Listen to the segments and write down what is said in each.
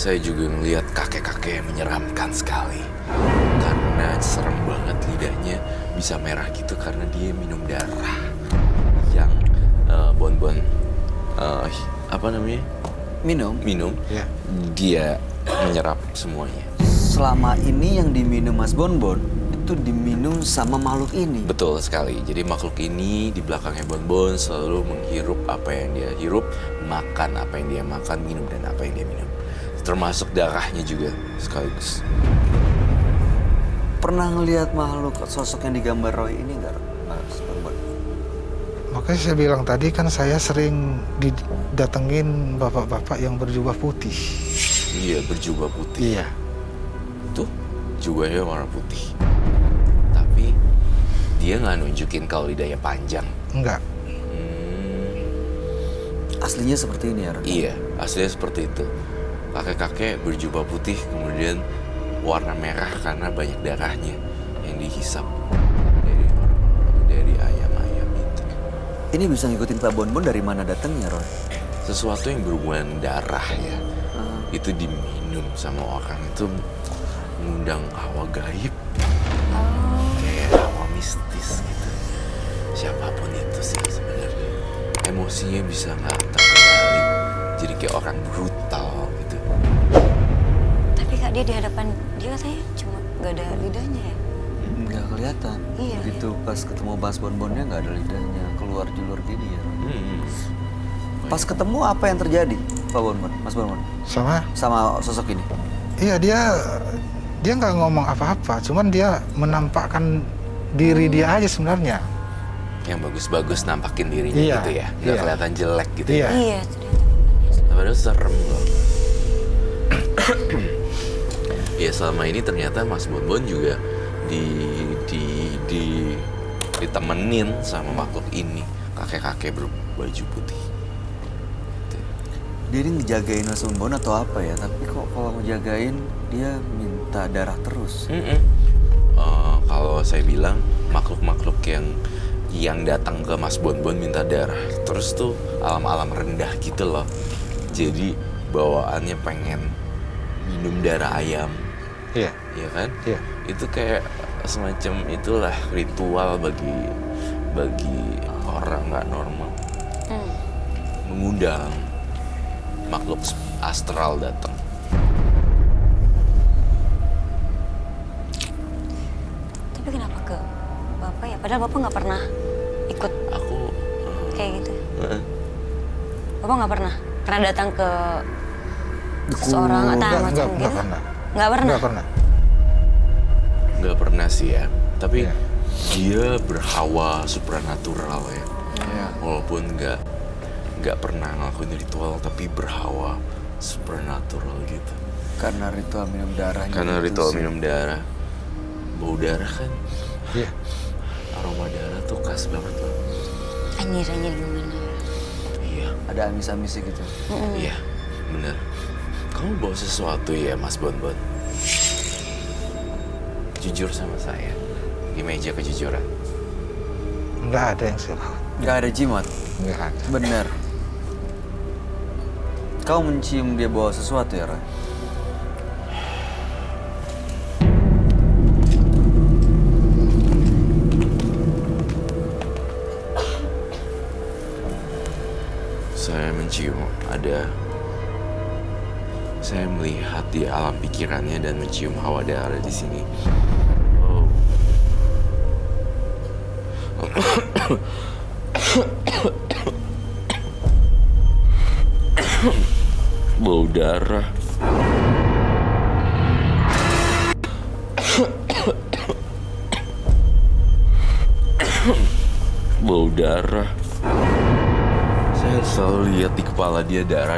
Saya juga ngelihat kakek-kakek yang menyeramkan sekali. Karena serem banget lidahnya bisa merah gitu karena dia minum darah. Yang bonbon apa namanya? Minum? Minum. Ya. Dia menyerap semuanya. Selama ini yang diminum Mas Bonbon itu diminum sama makhluk ini. Betul sekali. Jadi makhluk ini di belakangnya Bonbon selalu menghirup apa yang dia hirup, makan apa yang dia makan, minum dan apa yang dia minum. Termasuk darahnya juga sekaligus. Pernah ngelihat makhluk sosok yang digambar Roy ini nggak, Mas Bonbon? Makanya saya bilang tadi kan saya sering didatengin bapak-bapak yang berjubah putih. Iya, berjubah putih. Iya. Tuh, jubahnya warna putih. Tapi dia nggak nunjukin kalau lidahnya panjang. Enggak. Aslinya seperti ini ya, Roy? Iya, aslinya seperti itu. Kakek-kakek berjubah putih kemudian warna merah karena banyak darahnya yang dihisap dari ayam-ayam itu. Ini bisa ngikutin Pak Bonbon dari mana datangnya, Roy? Sesuatu yang berhubungan darah ya, itu diminum sama orang itu mengundang hawa gaib, kayak hawa mistis gitu. Siapapun itu sih sebenarnya, emosinya bisa nggak terkendali, jadi kayak orang brutal gitu. Tapi Kak, dia di hadapan dia katanya cuma gak ada lidahnya ya? Nggak kelihatan. Iya, Begitu pas ketemu Mas Bonbonnya nggak ada lidahnya, keluar julur gini ya, Roy? Pas ketemu apa yang terjadi, Pak Bonbon, Mas Bonbon? Sama sosok ini? Iya, dia nggak ngomong apa-apa, cuman dia menampakkan diri dia aja sebenarnya. Yang bagus-bagus nampakin dirinya Iya, gitu ya, nggak iya. kelihatan jelek gitu Iya. ya. Iya, itu dia. Padahal serem loh. Ya selama ini ternyata Mas Bonbon juga ditemenin sama makhluk ini, kakek-kakek berbaju putih. Dia ini ngejagain Mas Bonbon atau apa ya? Tapi kok kalau ngejagain dia minta darah terus. Kalau saya bilang makhluk-makhluk yang datang ke Mas Bonbon minta darah, terus tuh alam-alam rendah gitu loh. Jadi bawaannya pengen minum darah ayam. Iya. Iya kan? Iya. Itu kayak semacam itulah ritual bagi orang nggak normal. Mengundang makhluk astral datang. Tapi kenapa ke Bapak ya? Padahal Bapak nggak pernah ikut Aku kayak gitu. Bapak nggak pernah datang ke seseorang atau Enggak macam gitu? pernah. Nggak pernah? Nggak pernah. nggak pernah sih ya. Tapi Iya. dia berhawa supranatural ya. Iya. Walaupun nggak pernah ngelakuin ritual, tapi berhawa supernatural gitu. Karena ritual minum darahnya. Karena itu ritual sih. minum darah, bau darah kan, Iya. aroma darah tuh khas banget loh. Anjir gimana? Iya, Ada amis-amisnya gitu. iya, bener. Kamu bawa sesuatu ya, Mas Bonbon? Jujur sama saya, di meja kejujuran. Nggak ada yang saya bawa. Nggak ada jimat. Nggak ada. Bener. Kau mencium dia bawa sesuatu ya, Roy? Saya mencium saya melihat di alam pikirannya dan mencium hawa darah di sini. Oh. Bau darah. Bau darah. Saya selalu lihat di kepala dia darah.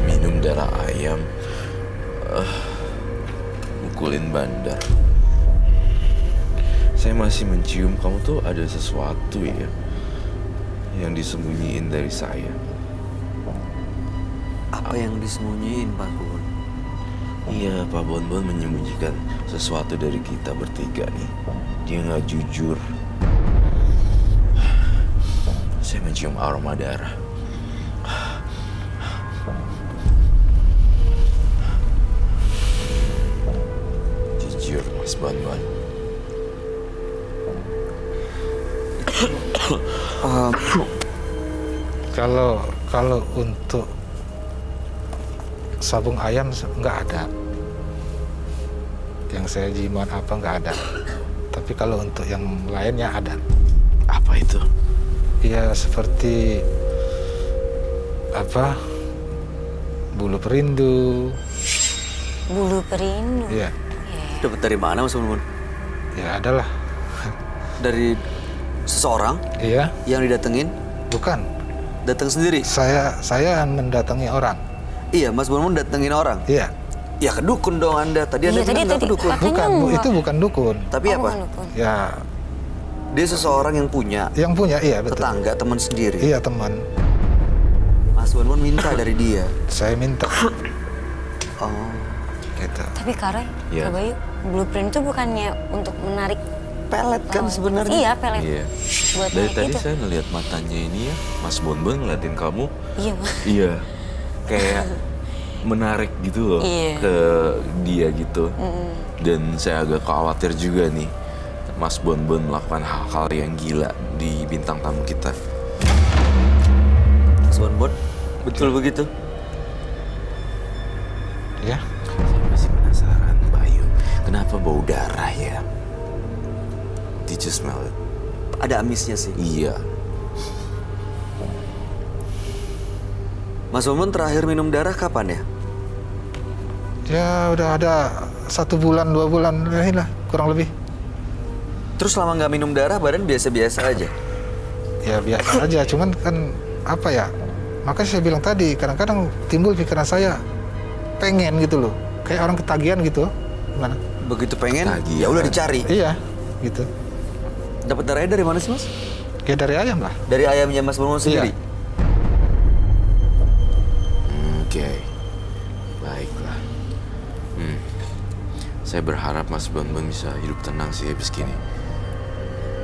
Minum darah ayam. Mukulin bandar. Saya masih mencium kamu tuh ada sesuatu ya yang disembunyiin dari saya. Apa yang disembunyiin, Pak Bonbon? Iya, Pak Bonbon menyembunyikan sesuatu dari kita bertiga nih. Dia nggak jujur. Saya mencium aroma darah. sayur, Mas Bonbon. Kalau untuk sabung ayam nggak ada. Yang saya jimat apa nggak ada. Tapi kalau untuk yang lainnya ada. Apa itu? Ya seperti bulu perindu. Bulu perindu. Iya. Dapat dari mana Mas Bonbon? Ya adalah. Dari seseorang Iya. yang didatengin? Bukan. Datang sendiri? Saya mendatangi orang. Iya, Mas Bonbon datengin orang? Iya. Ya ke dukun dong Anda. Tadi Anda bilang nggak ke dukun. katanya Bukan, itu bukan dukun. Tapi apa? bukan dukun. Ya, Dia seseorang yang punya yang punya, iya betul. tetangga, teman sendiri. Iya teman. Mas Bonbon minta dari dia. Saya minta. Oh, Gitu. Tapi Kak Roy, Iya. Kak Bayu, blueprint itu bukannya untuk menarik pelet kan lawan. sebenarnya. Iya, pelet. Iya. Buat Dari narik tadi itu. saya ngelihat matanya ini ya, Mas Bonbon ngeliatin kamu. Iya, Mas. Iya. Kayak menarik gitu loh Iya. ke dia gitu. Dan saya agak khawatir juga nih, Mas Bonbon melakukan hal-hal yang gila di bintang tamu kita. Mas Bonbon, betul begitu? Ya. Saya masih penasaran, Bayu. Kenapa bau darah ya? Did you smell it? Ada amisnya sih. Iya. Mas Bonbon terakhir minum darah kapan ya? Ya udah ada 1 bulan 2 bulan lah kurang lebih. Terus selama nggak minum darah badan biasa-biasa aja? Ya biasa aja, cuman kan apa ya? Makanya saya bilang tadi kadang-kadang timbul pikiran saya pengen gitu loh, kayak orang ketagihan gitu. Gimana? Begitu pengen, Ketagihan. ya udah dicari. Iya, gitu. Dapat darahnya dari mana sih Mas? Ya dari ayam lah. Dari ayamnya Mas Bonbon sendiri? Iya. Oke. Baiklah. Saya berharap Mas Bonbon bisa hidup tenang sih habis gini.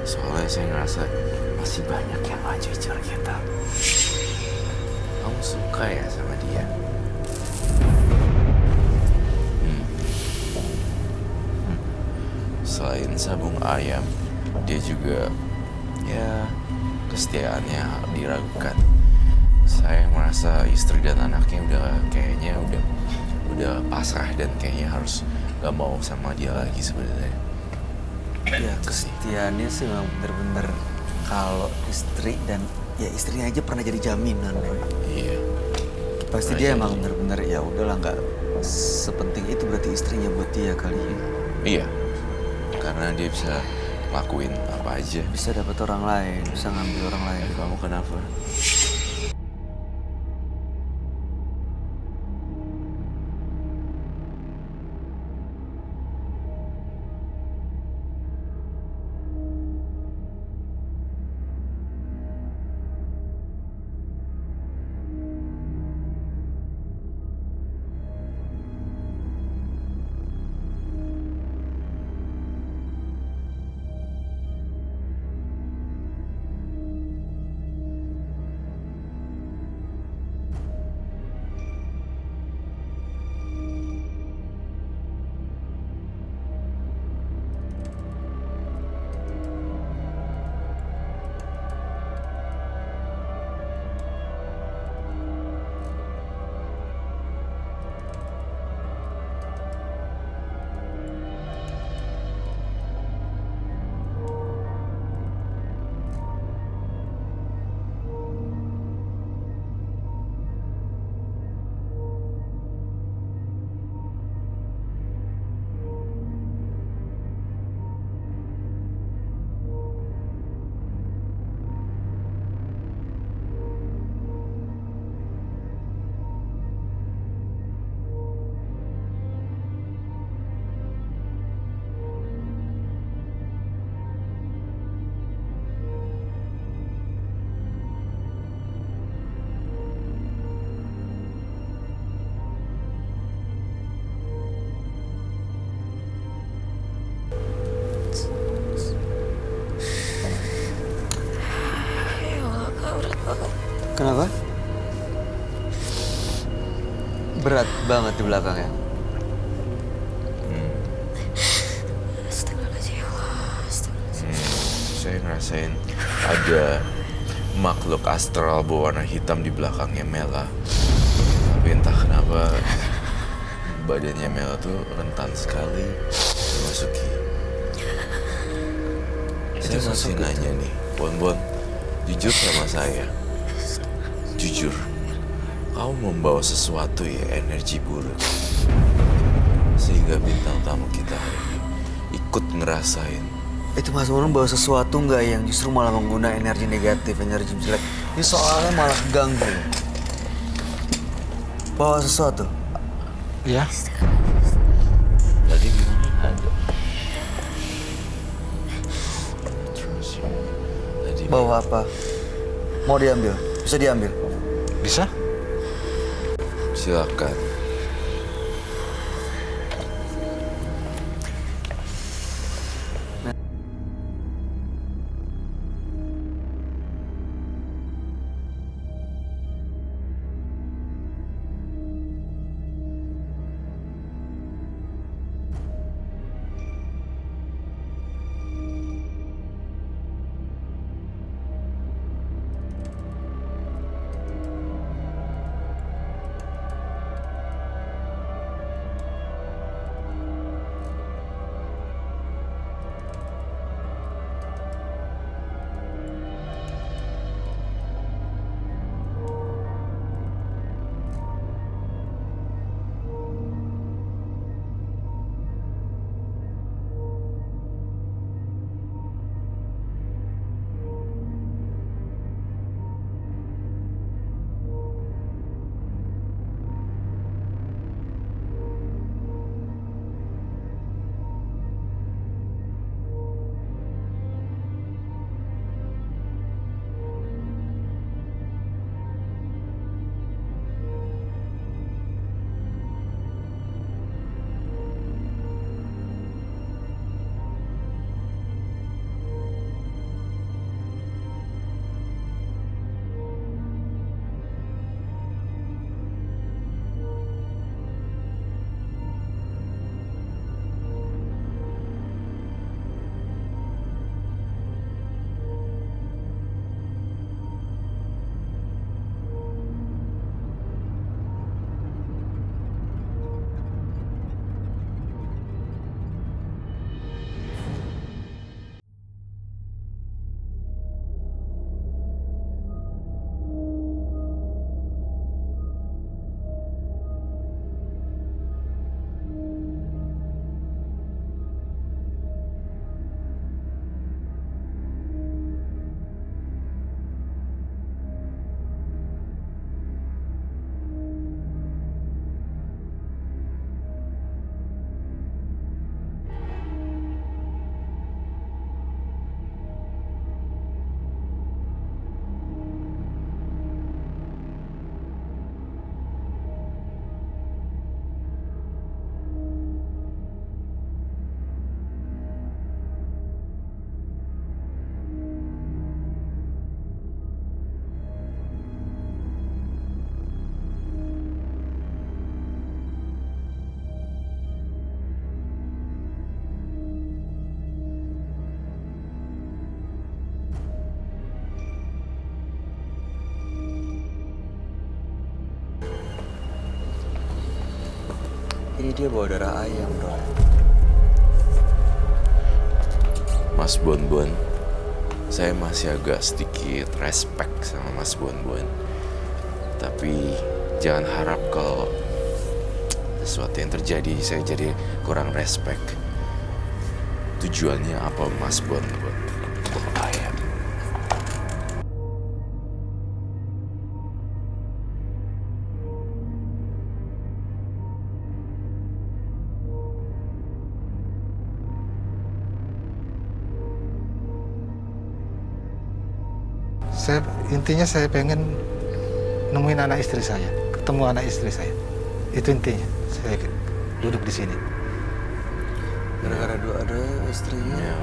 Soalnya saya ngerasa masih banyak yang gak jujur kita. Kamu suka ya sama dia? Selain sabung ayam, dia juga ya kesetiaannya diragukan. Saya merasa istri dan anaknya kayaknya udah pasrah dan kayaknya harus gak mau sama dia lagi sebenarnya. Ya kesetiaannya sih memang bener-bener kalau istri dan ya istrinya aja pernah jadi jaminan. Iya. Pasti Pernah dia jadi. emang bener-bener ya udahlah nggak sepenting itu berarti istrinya buat dia kali ya. Iya. Karena dia bisa lakuin apa aja. Bisa dapat orang lain, bisa ngambil orang lain. Kamu kenapa? Kenapa? Berat banget di belakangnya. saya ngerasain ada makhluk astral berwarna hitam di belakangnya Mela. Tapi entah kenapa badannya Mela tuh rentan sekali memasuki. Saya masih nanya nih, Bon, jujur sama saya. Jujur, kamu membawa sesuatu ya, energi buruk. Sehingga bintang tamu kita hari ini ikut ngerasain. Itu Mas Bonbon bawa sesuatu nggak yang justru malah menggunakan energi negatif, energi jelek? Ini soalnya malah ganggu. Bawa sesuatu? Iya. Tadi gimana? Ada. Terus ya. Tadi Bawa apa? Mau diambil? Bisa diambil? Bisa? silakan. Ini dia bawa darah ayam, bro. Mas Bonbon, saya masih agak sedikit respect sama Mas Bonbon. Tapi jangan harap kalau sesuatu yang terjadi saya jadi kurang respect. Tujuannya apa Mas Bonbon? Ayam. Intinya saya pengen nemuin anak istri saya, ketemu anak istri saya. Itu intinya. Saya duduk di sini. Gara-gara ada istrinya. Ya,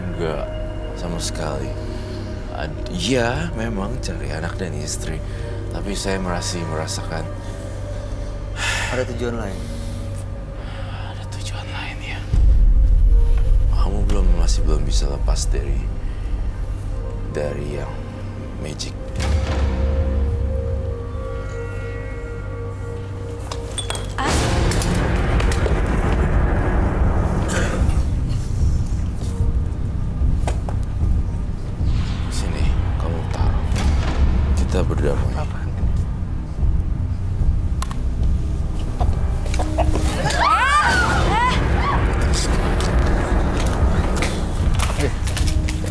enggak sama sekali. Iya, memang cari anak dan istri. Tapi saya masih merasakan Ada tujuan lain. ada tujuan lain ya. Kamu masih belum bisa lepas dari dari yang magic. Sini, kamu taruh. Kita berdamai.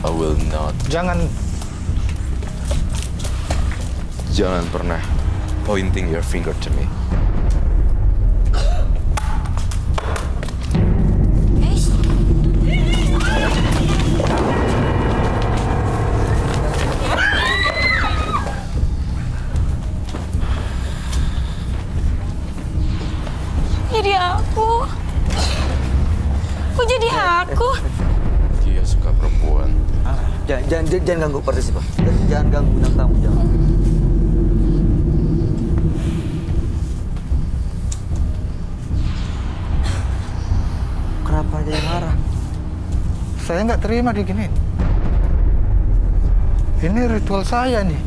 I will not. Jangan pernah pointing your finger to me. Jadi aku. Kok jadi aku? Dia suka perempuan. Jangan ganggu partisipan. Jangan ganggu bintang tamu, jangan. Kenapa dia marah? saya nggak terima diginiin. Ini ritual saya nih.